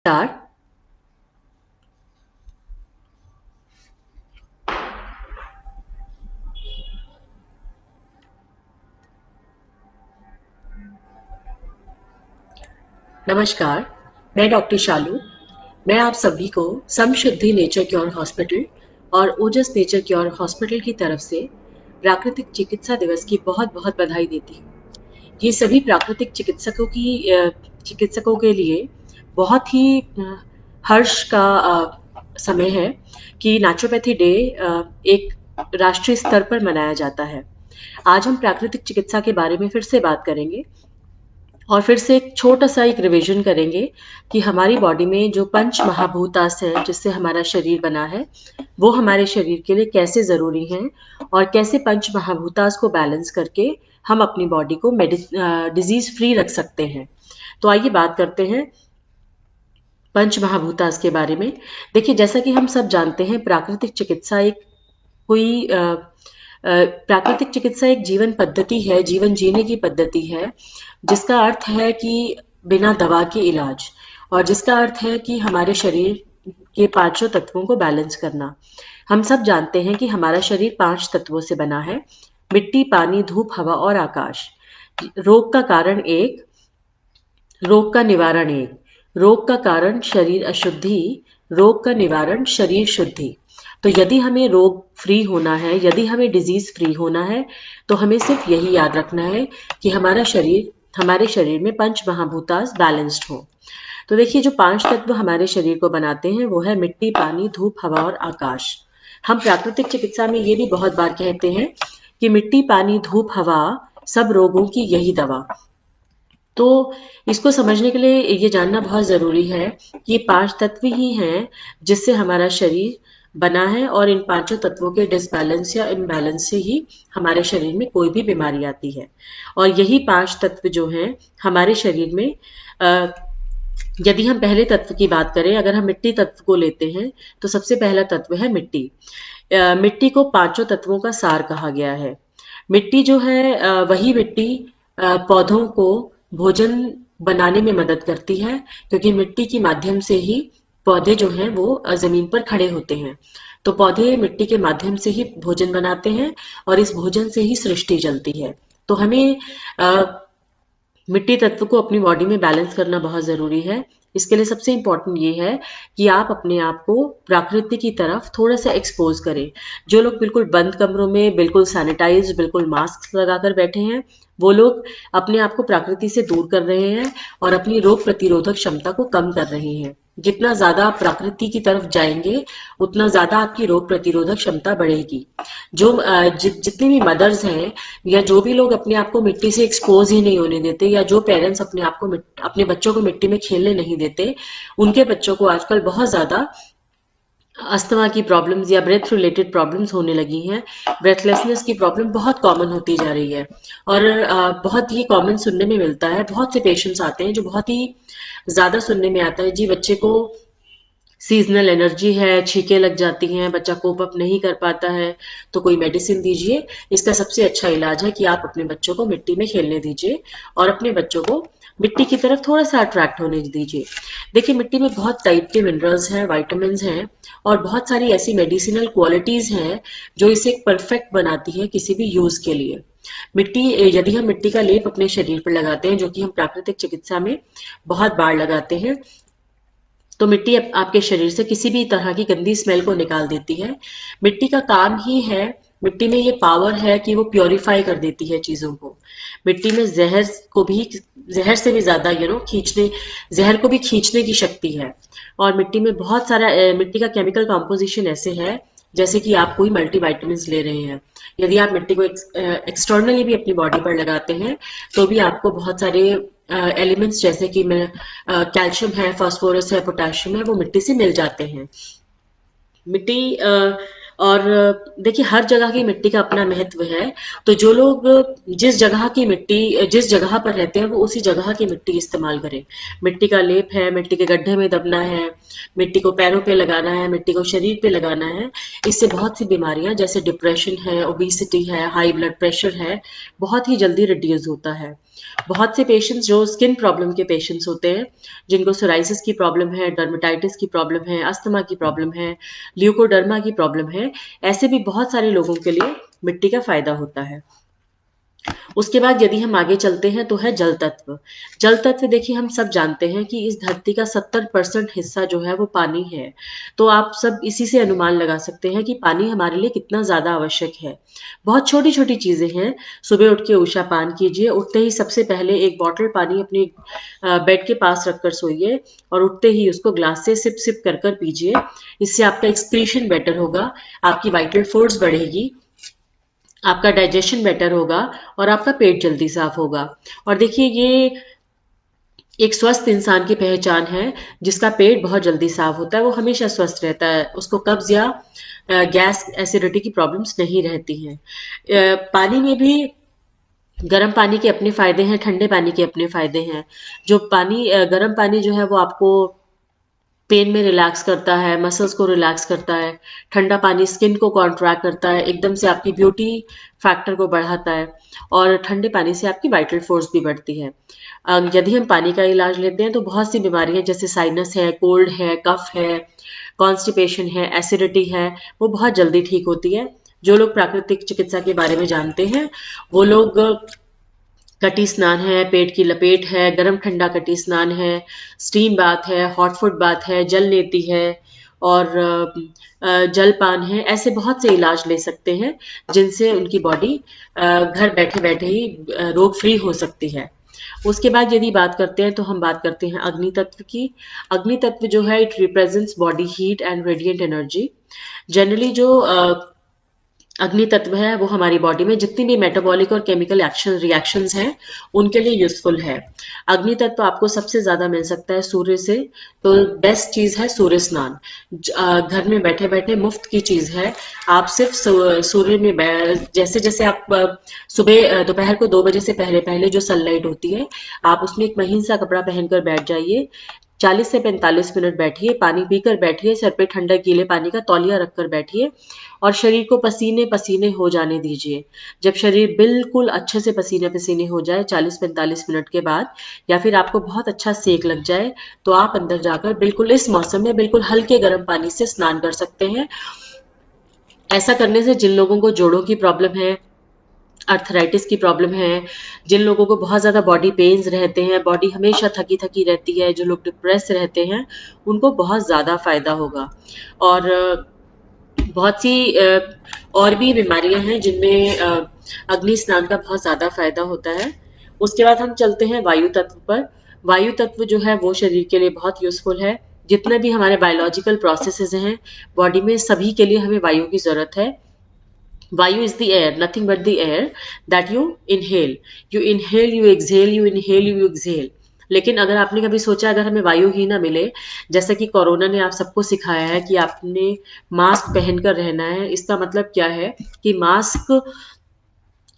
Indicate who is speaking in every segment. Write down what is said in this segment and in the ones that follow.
Speaker 1: Start. नमस्कार, मैं doctor शालू। मैं आप सभी को समशुद्धि नेचर क्योर हॉस्पिटल और ओजस नेचर क्योर हॉस्पिटल की तरफ से प्राकृतिक चिकित्सा दिवस की बहुत बहुत बधाई देती हूँ। ये सभी प्राकृतिक चिकित्सकों के लिए बहुत ही हर्ष का समय है कि नेचुरोपैथी डे एक राष्ट्रीय स्तर पर मनाया जाता है। आज हम प्राकृतिक चिकित्सा के बारे में फिर से बात करेंगे और फिर से एक छोटा-सा एक रिवीजन करेंगे कि हमारी बॉडी में जो पंच महाभूतास है, जिससे हमारा शरीर बना है, वो हमारे शरीर के लिए कैसे ज़रूरी हैं और कैसे पंच महाभूतास को बैलेंस करके हम अपनी बॉडी को डिज़ीज़ फ्री रख सकते हैं। तो आइए बात करते हैं पंच महाभूतास के बारे में। देखिए, जैसा कि हम सब जानते हैं, प्राकृतिक चिकित्सा एक जीवन पद्धति है, जीवन जीने की पद्धति है, जिसका अर्थ है कि बिना दवा के इलाज, और जिसका अर्थ है कि हमारे शरीर के पांचों तत्वों को बैलेंस करना। हम सब जानते हैं कि हमारा शरीर 5 तत्वों से बना है: मिट्टी, पानी, धूप, हवा और आकाश। रोग का कारण एक, रोग का निवारण एक। रोग का कारण शरीर अशुद्धि, रोग का निवारण शरीर शुद्धि। तो यदि हमें रोग फ्री होना है, यदि हमें डिजीज फ्री होना है, तो हमें सिर्फ यही याद रखना है कि हमारे शरीर में पंच महाभूतास बैलेंस्ड हो। तो देखिए, जो 5 तत्व हमारे शरीर को बनाते हैं वो है मिट्टी, पानी, धूप, हवा और आकाश। हम प्राकृतिक चिकित्सा में ये भी बहुत बार कहते हैं कि मिट्टी, पानी, धूप, हवा सब रोगों की यही दवा। तो इसको समझने के लिए ये जानना बहुत ज़रूरी है कि ये 5 तत्व ही हैं जिससे हमारा शरीर बना है, और इन पांचों तत्वों के डिसबैलेंस या इम्बैलेंस से ही हमारे शरीर में कोई भी बीमारी आती है। और यही 5 तत्व जो हैं हमारे शरीर में, अ, यदि हम पहले तत्व की बात करें, अगर हम मिट्टी तत्व को लेते हैं, तो सबसे पहला तत्व है मिट्टी। मिट्टी को पांचों तत्वों का सार कहा गया है। मिट्टी जो है, वही मिट्टी पौधों को भोजन बनाने में मदद करती है, क्योंकि मिट्टी के माध्यम से ही पौधे जो हैं वो जमीन पर खड़े होते हैं। तो पौधे मिट्टी के माध्यम से ही भोजन बनाते हैं, और इस भोजन से ही सृष्टि चलती है। तो हमें मिट्टी तत्व को अपनी बॉडी में बैलेंस करना बहुत ज़रूरी है। इसके लिए सबसे इम्पोर्टेंट ये है कि आप अपने आप को प्रकृति की तरफ थोड़ा-सा एक्सपोज़ करें। जो लोग बिल्कुल बंद कमरों में, बिल्कुल सैनिटाइज़्ड, बिल्कुल मास्क लगाकर बैठे हैं, वो लोग अपने आप को प्रकृति से दूर कर रहे हैं और अपनी रोग प्रतिरोधक क्षमता को कम कर रहे हैं। जितना ज़्यादा आप प्रकृति की तरफ जाएँगे, उतना ज़्यादा आपकी रोग प्रतिरोधक क्षमता बढ़ेगी। जितनी भी मदर्स हैं, या जो भी लोग अपने आप को मिट्टी से एक्सपोज ही नहीं होने देते, या जो पेरेंट्स अपने बच्चों को मिट्टी में खेलने नहीं देते, उनके बच्चों को आजकल बहुत ज्यादा अस्थमा की प्रॉब्लम्स या ब्रेथ रिलेटेड प्रॉब्लम्स होने लगी हैं। ब्रेथलेसनेस की प्रॉब्लम बहुत कॉमन होती जा रही है, और बहुत ही कॉमन सुनने में मिलता है। बहुत से पेशेंट्स आते हैं जो बहुत ही ज्यादा सुनने में आता है, जी बच्चे को सीजनल एनर्जी है, छींकें लग जाती हैं, बच्चा कोप अप नहीं कर पाता है, तो कोई मेडिसिन दीजिए। इसका सबसे अच्छा इलाज है कि आप अपने बच्चों को मिट्टी में खेलने दीजिए और अपने बच्चों को मिट्टी की तरफ थोड़ा सा अट्रैक्ट होने दीजिए। देखिए, मिट्टी में बहुत टाइप के मिनरल्स हैं, वाइटामिन हैं, और बहुत सारी ऐसी मेडिसिनल क्वालिटीज हैं जो इसे परफेक्ट बनाती है किसी भी यूज के लिए। मिट्टी यदि हम मिट्टी का लेप अपने शरीर पर लगाते हैं, जो कि हम प्राकृतिक चिकित्सा में बहुत बार लगाते हैं, तो मिट्टी आपके शरीर से किसी भी तरह की गंदी स्मेल को निकाल देती है। मिट्टी का काम ही है, मिट्टी में ये पावर है कि वो प्योरीफाई कर देती है चीजों को। मिट्टी में जहर से भी ज्यादा खींचने, जहर को भी खींचने की शक्ति है। और मिट्टी में बहुत सारा मिट्टी का केमिकल कॉम्पोजिशन ऐसे है जैसे कि आप कोई मल्टीविटामिन ले रहे हैं। यदि आप मिट्टी को एक्सटर्नली भी अपनी बॉडी पर लगाते हैं, तो भी आपको बहुत सारे एलिमेंट्स जैसे कि कैल्शियम है, फास्फोरस है, पोटेशियम है, वो मिट्टी से मिल जाते हैं। मिट्टी और देखिए, हर जगह की मिट्टी का अपना महत्व है। तो जो लोग जिस जगह पर रहते हैं, वो उसी जगह की मिट्टी इस्तेमाल करें। मिट्टी का लेप है, मिट्टी के गड्ढे में दबना है, मिट्टी को पैरों पे लगाना है, मिट्टी को शरीर पे लगाना है। इससे बहुत सी बीमारियां जैसे डिप्रेशन है, ओबेसिटी है, हाई ब्लड प्रेशर है, बहुत ही जल्दी रिड्यूस होता है। बहुत से पेशेंट्स जो स्किन प्रॉब्लम के पेशेंट्स होते हैं, जिनको सोराइसिस की प्रॉब्लम है, डर्मेटाइटिस की प्रॉब्लम है, अस्थमा की प्रॉब्लम है, ल्यूकोडर्मा की प्रॉब्लम है, ऐसे भी बहुत सारे लोगों के लिए मिट्टी का फ़ायदा होता है। उसके बाद यदि हम आगे चलते हैं तो है जल तत्व। जल तत्व देखिए हम सब जानते हैं कि इस धरती का 70% हिस्सा जो है वो पानी है। तो आप सब इसी से अनुमान लगा सकते हैं कि पानी हमारे लिए कितना ज़्यादा आवश्यक है। बहुत छोटी-छोटी चीज़ें हैं, सुबह उठ के ऊषा पान कीजिए, उठते ही सबसे पहले एक बॉटल पानी अपने बेड के पास रखकर सोइए और उठते ही उसको ग्लास से सिप-सिप कर कर पीजिए। इससे आपका एक्सक्रीशन बेटर होगा, आपकी वाइटल फोर्स बढ़ेगी, आपका डाइजेशन बेटर होगा और आपका पेट जल्दी साफ होगा। और देखिए ये एक स्वस्थ इंसान की पहचान है, जिसका पेट बहुत जल्दी साफ होता है, वो हमेशा स्वस्थ रहता है, उसको कब्ज या गैस एसिडिटी की प्रॉब्लम्स नहीं रहती हैं। पानी में भी गर्म पानी के अपने फायदे हैं, ठंडे पानी के अपने फायदे हैं। जो पानी गर्म पानी जो है वो आपको पेन में रिलैक्स करता है, मसल्स को रिलैक्स करता है। ठंडा पानी स्किन को कॉन्ट्रैक्ट करता है, एकदम से आपकी ब्यूटी फैक्टर को बढ़ाता है और ठंडे पानी से आपकी वाइटल फोर्स भी बढ़ती है। यदि हम पानी का इलाज लेते हैं तो बहुत सी बीमारियां जैसे साइनस है, कोल्ड है, कफ है, कॉन्स्टिपेशन है, एसिडिटी है, वो बहुत जल्दी ठीक होती है। जो लोग प्राकृतिक चिकित्सा के बारे में जानते हैं, वो लोग कटी स्नान है, पेट की लपेट है, गरम ठंडा कटी स्नान है, स्टीम बाथ है, हॉट फुट बाथ है, जल नीति है और जलपान है। ऐसे बहुत से इलाज ले सकते हैं जिनसे उनकी बॉडी घर बैठे बैठे ही रोग फ्री हो सकती है। उसके बाद यदि बात करते हैं तो हम बात करते हैं अग्नि तत्व की। अग्नि तत्व जो है it represents body heat and radiant energy. Generally जो अग्नि तत्व है वो हमारी बॉडी में जितनी भी मेटाबॉलिक और केमिकल एक्शन रिएक्शंस हैं उनके लिए यूजफुल है। अग्नि तत्व आपको सबसे ज्यादा मिल सकता है सूर्य से। तो बेस्ट चीज है सूर्य स्नान। घर में बैठे बैठे मुफ्त की चीज है। आप सिर्फ सूर्य में जैसे जैसे आप सुबह दोपहर को 2 बजे से पहले पहले जो सनलाइट होती है, आप उसमें एक महीन सा कपड़ा पहनकर बैठ जाइए। 40 से 45 मिनट बैठिए, पानी पीकर बैठिए, सर पे ठंडा गीले पानी का तौलिया रखकर बैठिए और शरीर को पसीने पसीने हो जाने दीजिए। जब शरीर बिल्कुल अच्छे से पसीने पसीने हो जाए 40-45 मिनट के बाद, या फिर आपको बहुत अच्छा सेक लग जाए, तो आप अंदर जाकर बिल्कुल इस मौसम में बिल्कुल हल्के गर्म पानी से स्नान कर सकते हैं। ऐसा करने से जिन लोगों को जोड़ों की प्रॉब्लम है, अर्थराइटिस की प्रॉब्लम है, जिन लोगों को बहुत ज़्यादा बॉडी पेन्स रहते हैं, बॉडी हमेशा थकी-थकी रहती है, जो लोग डिप्रेस रहते हैं, उनको बहुत ज़्यादा फ़ायदा होगा। और बहुत सी और भी बीमारियां हैं जिनमें अग्नि स्नान का बहुत ज़्यादा फ़ायदा होता है। उसके बाद हम चलते हैं वायु तत्व पर। वायु तत्व जो है वो शरीर के लिए बहुत यूज़फुल है। जितने भी हमारे बायोलॉजिकल प्रोसेसेस हैं बॉडी में, सभी के लिए हमें वायु की ज़रूरत है। वायु is the air, nothing but the air that you inhale. You inhale, you exhale, you inhale, you exhale. लेकिन अगर आपने कभी सोचा अगर हमें वायु ही ना मिले, जैसा कि कोरोना ने आप सबको सिखाया है कि आपने मास्क पहनकर रहना है, इसका मतलब क्या है कि मास्क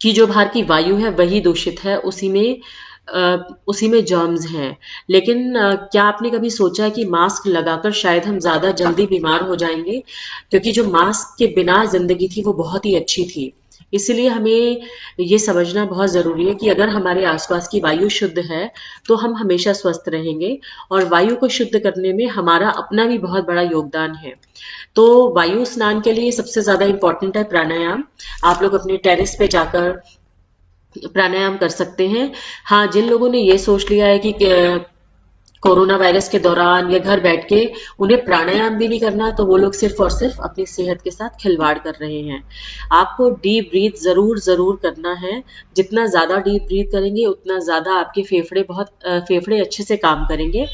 Speaker 1: की जो बाहर की वायु है वही दूषित है, उसी में जर्म्स हैं। लेकिन क्या आपने कभी सोचा है कि मास्क लगाकर शायद हम ज़्यादा जल्दी बीमार हो जाएँगे? क्योंकि जो मास्क के बिना ज़िंदगी थी वो बहुत ही अच्छी थी। इसलिए हमें ये समझना बहुत ज़रूरी है कि अगर हमारे आस-पास की वायु शुद्ध है, तो हम हमेशा स्वस्थ रहेंगे और वायु को शुद्ध करने में हमारा अपना भी बहुत बड़ा योगदान है। तो वायु स्नान के लिए सबसे ज़्यादा इम्पोर्टेंट है प्राणायाम। आप लोग अपने टेरेस पे जाकर प्राणायाम कर सकते हैं। हाँ, जिन लोगों ने ये सोच लिया है कि कोरोना वायरस के दौरान या घर बैठ के उन्हें प्राणायाम भी नहीं करना, तो वो लोग सिर्फ और सिर्फ अपनी सेहत के साथ खिलवाड़ कर रहे हैं। आपको डीप ब्रीथ ज़रूर करना है। जितना ज़्यादा डीप ब्रीथ करेंगे उतना ज़्यादा आपके फेफड़े अच्छे से काम करेंगे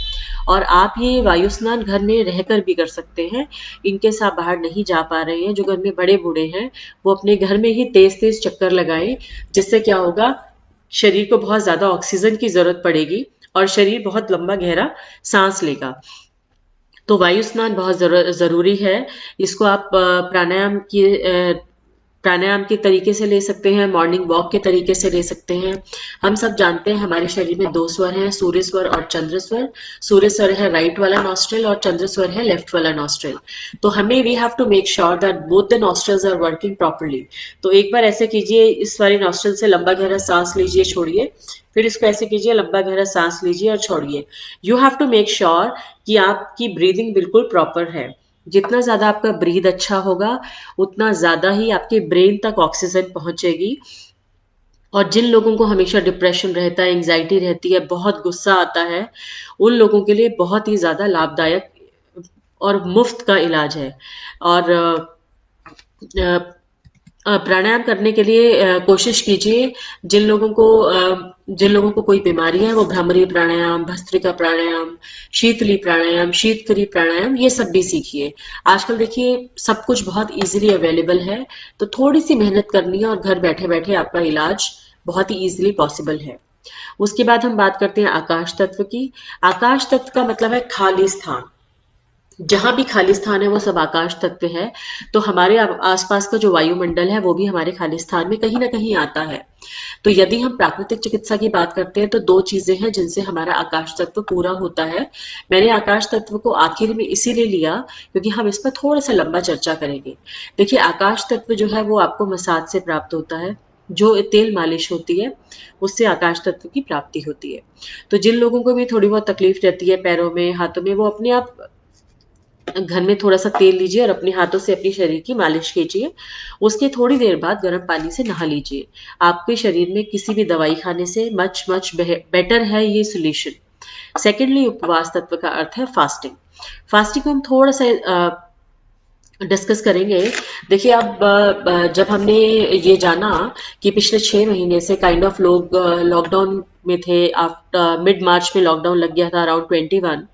Speaker 1: और आप ये वायु स्नान घर में रहकर भी कर सकते हैं। इनकेस आप बाहर नहीं जा पा रहे हैं, जो घर में बड़े बूढ़े हैं, वो अपने घर में ही तेज-तेज चक्कर लगाएँ। जिससे क्या होगा, शरीर को बहुत ज़्यादा ऑक्सीजन की ज़रूरत पड़ेगी और शरीर बहुत लंबा गहरा सांस लेगा। तो वायु स्नान बहुत ज़रूरी है। इसको आप प्राणायाम की प्राणायाम के तरीके से ले सकते हैं, मॉर्निंग वॉक के तरीके से ले सकते हैं। हम सब जानते हैं हमारे शरीर में दो स्वर हैं, सूर्य स्वर और चंद्र स्वर। सूर्य स्वर है राइट वाला नॉस्ट्रिल और चंद्र स्वर है लेफ्ट वाला नॉस्ट्रिल। तो हमें we have to make sure that both the nostrils are working properly. तो एक बार ऐसे कीजिए, इस वाले नॉस्ट्रिल से लंबा गहरा सांस लीजिए, छोड़िए, फिर इसको ऐसे कीजिए, लंबा गहरा सांस लीजिए और छोड़िए। You have to make sure कि आपकी ब्रीदिंग बिल्कुल प्रॉपर है। जितना ज्यादा आपका ब्रीद अच्छा होगा, उतना ज्यादा ही आपके ब्रेन तक ऑक्सीजन पहुंचेगी। और जिन लोगों को हमेशा डिप्रेशन रहता है, एंजाइटी रहती है, बहुत गुस्सा आता है, उन लोगों के लिए बहुत ही ज्यादा लाभदायक और मुफ्त का इलाज है। और अ, प्राणायाम करने के लिए कोशिश कीजिए, जिन लोगों को कोई बीमारी है वो भ्रामरी प्राणायाम, भस्त्रिका प्राणायाम, शीतली प्राणायाम, शीतकरी प्राणायाम, ये सब भी सीखिए। आजकल देखिए सब कुछ बहुत इजीली अवेलेबल है, तो थोड़ी सी मेहनत करनी है और घर बैठे बैठे आपका इलाज बहुत ही इजीली पॉसिबल है। उसके बाद हम बात करते हैं आकाश तत्व की। आकाश तत्व का मतलब है खाली स्थान। जहां भी खाली स्थान है वो सब आकाश तत्व है। तो हमारे आसपास का जो वायुमंडल है वो भी हमारे खाली स्थान में कहीं ना कहीं आता है। तो यदि हम प्राकृतिक चिकित्सा की बात करते हैं तो दो चीजें हैं जिनसे हमारा आकाश तत्व पूरा होता है। मैंने आकाश तत्व को आखिर में इसीलिए लिया क्योंकि हम इस पर थोड़ा सा लंबा चर्चा करेंगे। देखिए आकाश तत्व जो है वो आपको मसाज से प्राप्त होता है। जो तेल मालिश होती है उससे आकाश तत्व की प्राप्ति होती है। तो जिन लोगों को भी थोड़ी बहुत तकलीफ रहती है पैरों में, हाथों में, वो अपने आप घर में थोड़ा सा तेल लीजिए और अपने हाथों से अपने शरीर की मालिश कीजिए। उसके थोड़ी देर बाद गर्म पानी से नहा लीजिए। आपके शरीर में किसी भी दवाई खाने से मच मच बेटर है ये सोल्यूशन। सेकेंडली, उपवास तत्व का अर्थ है फास्टिंग। फास्टिंग को हम थोड़ा सा डिस्कस करेंगे। देखिए अब जब हमने ये जाना कि पिछले 6 महीने से काइंड ऑफ लोग लॉकडाउन में थे, आफ्टर मिड मार्च में लॉकडाउन लग गया था अराउंड 21,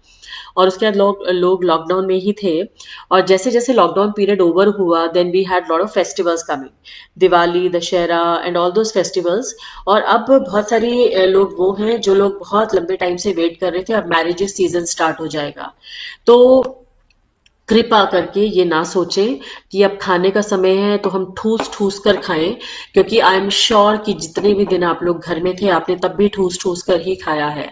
Speaker 1: और उसके बाद लोग लोग लॉकडाउन में ही थे। और जैसे जैसे लॉकडाउन पीरियड ओवर हुआ, then we had lot of festivals coming, Diwali, Dussehra and all those festivals. और अब बहुत सारी लोग वो हैं जो लोग बहुत लंबे टाइम से वेट कर रहे थे, अब मैरिजेस सीजन स्टार्ट हो जाएगा। तो कृपा करके ये ना सोचें कि अब खाने का समय है तो हम ठूस ठूस कर खाएं, क्योंकि आई एम श्योर कि जितने भी दिन आप लोग घर में थे आपने तब भी ठूस ठूस कर ही खाया है।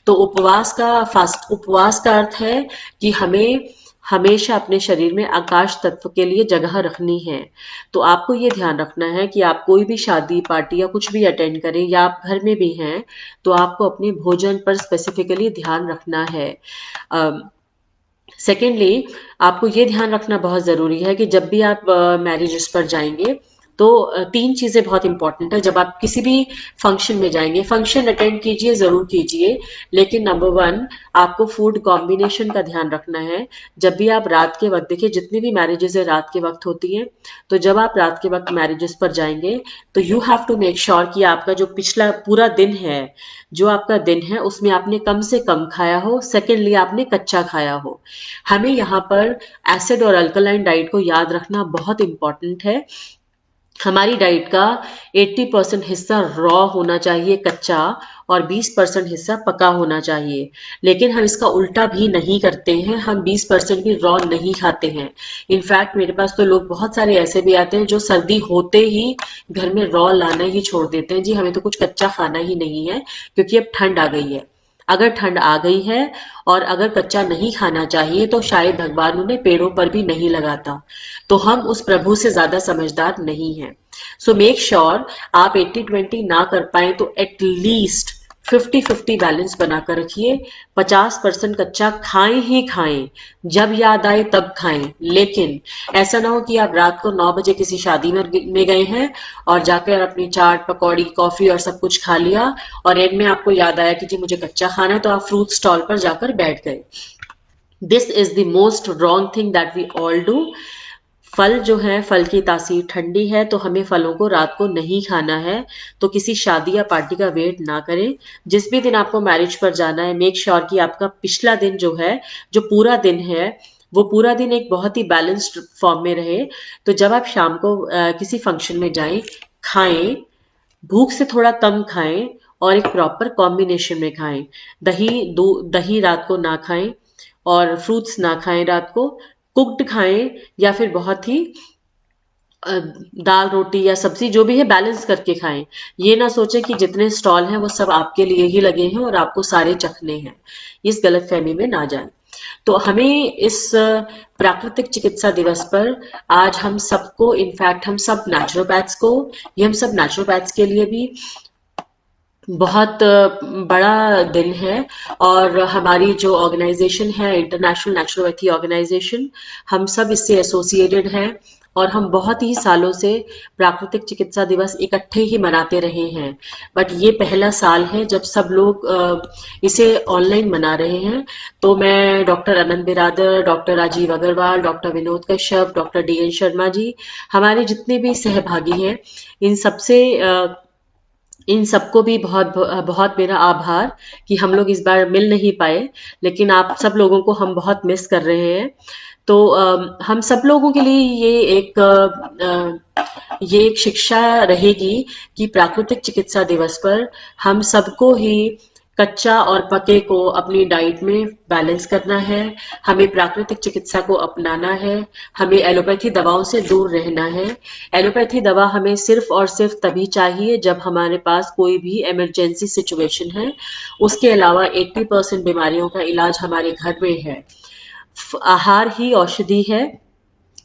Speaker 1: तो उपवास का अर्थ है कि हमें हमेशा अपने शरीर में आकाश तत्व के लिए जगह रखनी है। तो आपको ये ध्यान रखना है कि आप कोई भी शादी पार्टी या कुछ भी अटेंड करें या आप घर में भी हैं, तो आपको अपने भोजन पर स्पेसिफिकली ध्यान रखना है। सेकेंडली, आपको ये ध्यान रखना बहुत ज़रूरी है कि जब भी आप मैरिजेस पर जाएंगे तो तीन चीज़ें बहुत इंपॉर्टेंट है। जब आप किसी भी फंक्शन में जाएंगे, फंक्शन अटेंड कीजिए, ज़रूर कीजिए, लेकिन नंबर वन, आपको फूड कॉम्बिनेशन का ध्यान रखना है। जब भी आप रात के वक्त, देखिए जितनी भी मैरिजेस है रात के वक्त होती हैं, तो जब आप रात के वक्त मैरिजेस पर जाएंगे तो you have to make sure कि आपका जो पिछला पूरा दिन है, जो आपका दिन है उसमें आपने कम से कम खाया हो। सेकेंडली, आपने कच्चा खाया हो। हमें यहाँ पर एसिड और अल्कलाइन डाइट को याद रखना बहुत इंपॉर्टेंट है। हमारी डाइट का 80% हिस्सा रॉ होना चाहिए, कच्चा, और 20% हिस्सा पका होना चाहिए। लेकिन हम इसका उल्टा भी नहीं करते हैं, हम 20% भी रॉ नहीं खाते हैं। इनफैक्ट मेरे पास तो लोग बहुत सारे ऐसे भी आते हैं जो सर्दी होते ही घर में रॉ लाना ही छोड़ देते हैं। जी हमें तो कुछ कच्चा खाना ही नहीं है क्योंकि अब ठंड आ गई है। अगर ठंड आ गई है और अगर कच्चा नहीं खाना चाहिए तो शायद भगवान उन्हें पेड़ों पर भी नहीं लगाता। तो हम उस प्रभु से ज्यादा समझदार नहीं हैं। सो मेक श्योर आप 80-20 ना कर पाए तो एटलीस्ट 50-50 बैलेंस बनाकर रखिए। 50% कच्चा खाएं ही खाएं, जब याद आए तब खाएं। लेकिन ऐसा ना हो कि आप रात को 9 बजे किसी शादी में गए हैं और जाकर अपनी चाट पकौड़ी कॉफी और सब कुछ खा लिया और एंड में आपको याद आया कि जी मुझे कच्चा खाना है, तो आप फ्रूट स्टॉल पर जाकर बैठ गए। This is the most wrong thing that we all do. फल जो है, फल की तासीर ठंडी है तो हमें फलों को रात को नहीं खाना है। तो किसी शादी या पार्टी का वेट ना करें। जिस भी दिन आपको मैरिज पर जाना है, मेक श्योर कि आपका पिछला दिन जो है, जो पूरा दिन है, वो पूरा दिन एक बहुत ही बैलेंस्ड फॉर्म में रहे। तो जब आप शाम को किसी फंक्शन में जाएं, खाएं, भूख से थोड़ा कम खाएं और एक प्रॉपर कॉम्बिनेशन में खाएं। दही रात को ना खाएं और फ्रूट्स ना खाएं रात को। कुक्ड खाएं या फिर बहुत ही दाल रोटी या सब्जी जो भी है बैलेंस करके खाएं। ये ना सोचें कि जितने स्टॉल हैं वो सब आपके लिए ही लगे हैं और आपको सारे चखने हैं। इस गलतफहमी में ना जाएं। तो हमें इस प्राकृतिक चिकित्सा दिवस पर आज हम सबको, इनफैक्ट हम सब नेचुरोपैथ्स को, ये हम सब नेचुरोपैथ्स के लिए भी बहुत बड़ा दिन है। और हमारी जो ऑर्गेनाइजेशन है, इंटरनेशनल नेचुरोपैथी ऑर्गेनाइजेशन, हम सब इससे एसोसिएटेड हैं और हम बहुत ही सालों से प्राकृतिक चिकित्सा दिवस इकट्ठे ही मनाते रहे हैं। बट ये पहला साल है जब सब लोग इसे ऑनलाइन मना रहे हैं। तो मैं doctor Anant Biradar, doctor Rajeev Agarwal, doctor Vinod Kashyap, doctor D N Sharma ji, हमारे जितने भी सहभागी हैं, इन सबसे इन सबको भी बहुत बहुत मेरा आभार कि हम लोग इस बार मिल नहीं पाए, लेकिन आप सब लोगों को हम बहुत मिस कर रहे हैं। तो हम सब लोगों के लिए ये एक शिक्षा रहेगी कि प्राकृतिक चिकित्सा दिवस पर हम सबको ही कच्चा और पके को अपनी डाइट में बैलेंस करना है। हमें प्राकृतिक चिकित्सा को अपनाना है। हमें एलोपैथी दवाओं से दूर रहना है। एलोपैथी दवा हमें सिर्फ और सिर्फ तभी चाहिए जब हमारे पास कोई भी इमरजेंसी सिचुएशन है। उसके अलावा 80% बीमारियों का इलाज हमारे घर में है। आहार ही औषधि है,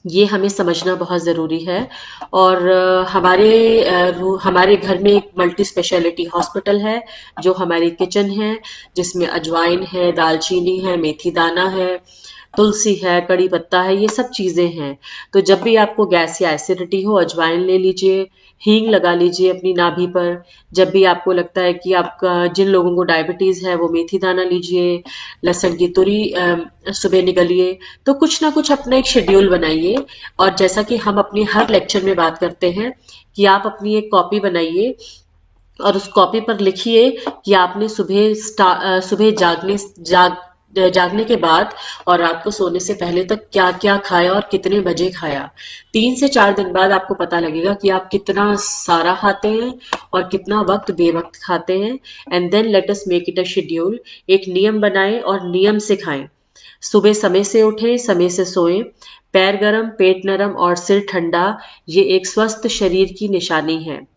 Speaker 1: ये हमें समझना बहुत ज़रूरी है। और हमारे घर में एक मल्टी स्पेशलिटी हॉस्पिटल है, जो हमारी किचन है, जिसमें अजवाइन है, दालचीनी है, मेथी दाना है, तुलसी है, कड़ी पत्ता है, ये सब चीज़ें हैं। तो जब भी आपको गैस या एसिडिटी हो, अजवाइन ले लीजिए, हींग लगा लीजिए अपनी नाभि पर। जब भी आपको लगता है कि आपका, जिन लोगों को डायबिटीज़ है वो मेथी दाना लीजिए, लहसुन की तुरी सुबह निगलिए। तो कुछ ना कुछ अपना एक शेड्यूल बनाइए। और जैसा कि हम अपनी हर लेक्चर में बात करते हैं कि आप अपनी एक कॉपी बनाइए और उस कॉपी पर लिखिए कि आपने सुबह जागने के बाद और रात को सोने से पहले तक क्या क्या खाया और कितने बजे खाया। 3 से 4 दिन बाद आपको पता लगेगा कि आप कितना सारा खाते हैं और कितना वक्त बेवक्त खाते हैं। And then let us make it a schedule. एक नियम बनाएं और नियम से खाएं। सुबह समय से उठें, समय से सोएं। पैर गरम, पेट नरम और सिर ठंडा, ये एक स्वस्थ शरीर की निशानी है।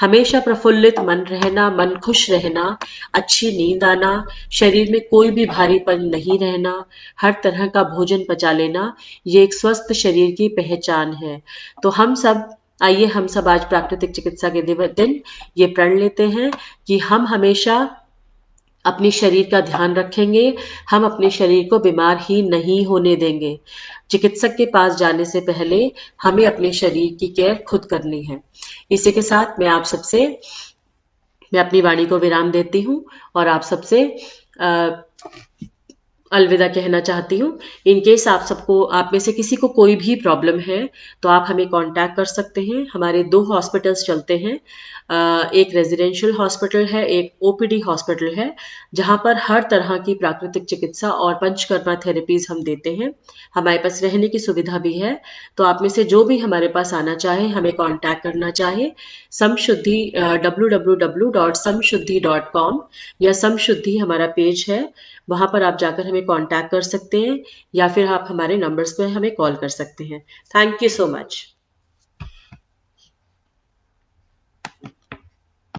Speaker 1: हमेशा प्रफुल्लित मन रहना, मन खुश रहना, अच्छी नींद आना, शरीर में कोई भी भारीपन नहीं रहना, हर तरह का भोजन पचा लेना, ये एक स्वस्थ शरीर की पहचान है। तो आइए हम सब आज प्राकृतिक चिकित्सा के दिन ये प्रण लेते हैं कि हम हमेशा अपने शरीर का ध्यान रखेंगे। हम अपने शरीर को बीमार ही नहीं होने देंगे। चिकित्सक के पास जाने से पहले हमें अपने शरीर की केयर खुद करनी है। इसी के साथ मैं अपनी वाणी को विराम देती हूँ और आप सबसे अलविदा कहना चाहती हूँ। इन केस आप में से किसी को कोई भी प्रॉब्लम है तो आप हमें कांटेक्ट कर सकते हैं। हमारे 2 हॉस्पिटल्स चलते हैं। एक रेजिडेंशियल हॉस्पिटल है, एक ओपीडी हॉस्पिटल है, जहाँ पर हर तरह की प्राकृतिक चिकित्सा और पंचकर्मा थेरेपीज हम देते हैं। हमारे पास रहने की सुविधा भी है। तो आप में से जो भी हमारे पास आना चाहे, हमें कांटेक्ट करना चाहे, समशुद्धि www.samshuddhi.com या समशुद्धि हमारा पेज है, वहां पर आप जाकर हमें कांटेक्ट कर सकते हैं या फिर आप हमारे नंबर्स पर हमें कॉल कर सकते हैं। Thank you so much.